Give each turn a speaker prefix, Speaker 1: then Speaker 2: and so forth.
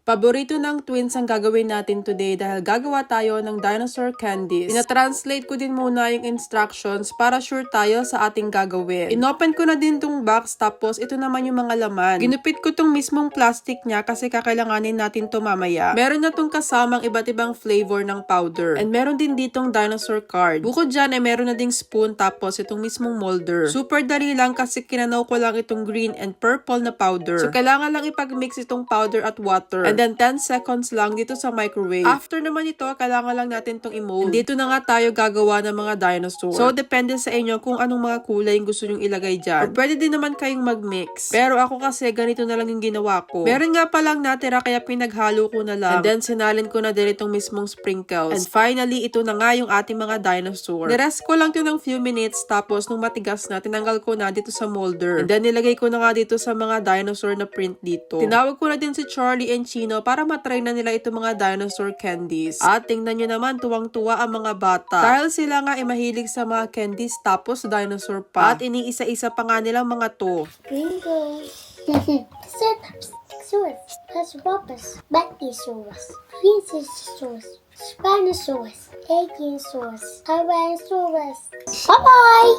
Speaker 1: Paborito ng twins ang gagawin natin today dahil gagawa tayo ng dinosaur candies. Ina-translate ko din muna yung instructions para sure tayo sa ating gagawin. Inopen ko na din tong box tapos ito naman yung mga laman. Ginupit ko tong mismong plastic niya kasi kakailanganin natin to mamaya. Meron na tong kasamang iba't ibang flavor ng powder. And meron din ditong dinosaur card. Bukod dyan ay meron na ding spoon tapos itong mismong molder. Super dali lang kasi kinanaw ko lang itong green and purple na powder. So kailangan lang ipag-mix itong powder at water. And then 10 seconds lang dito sa microwave. After naman ito, kailangan lang natin itong i-mold. And dito na nga tayo gagawa ng mga dinosaur. So depende sa inyo kung anong mga kulay yung gusto nyong ilagay dyan. Or pwede din naman kayong mag-mix. Pero ako kasi ganito na lang yung ginawa ko. Meron nga palang natira kaya pinaghalo ko na lang. And then sinalin ko na din itong mismong sprinkles. And finally, ito na nga yung ating mga dinosaur. Nirest ko lang ito ng few minutes tapos nung matigas na, tinanggal ko na dito sa molder. And then nilagay ko na nga dito sa mga dinosaur na print dito. Tinawag ko na din si Charlie and Chino para matry na nila itong mga dinosaur candies. At tingnan nyo naman, tuwang-tuwa ang mga bata. Dahil sila nga ay mahilig sa mga candies tapos dinosaur pa. At iniisa-isa pa nga nilang mga to.
Speaker 2: Gringos. Ceratops, Pasropus, Brachiosaurus, Plesiosaurus, Spinosaurus, Agiosaurus, Tyrannosaurus. Bye-bye!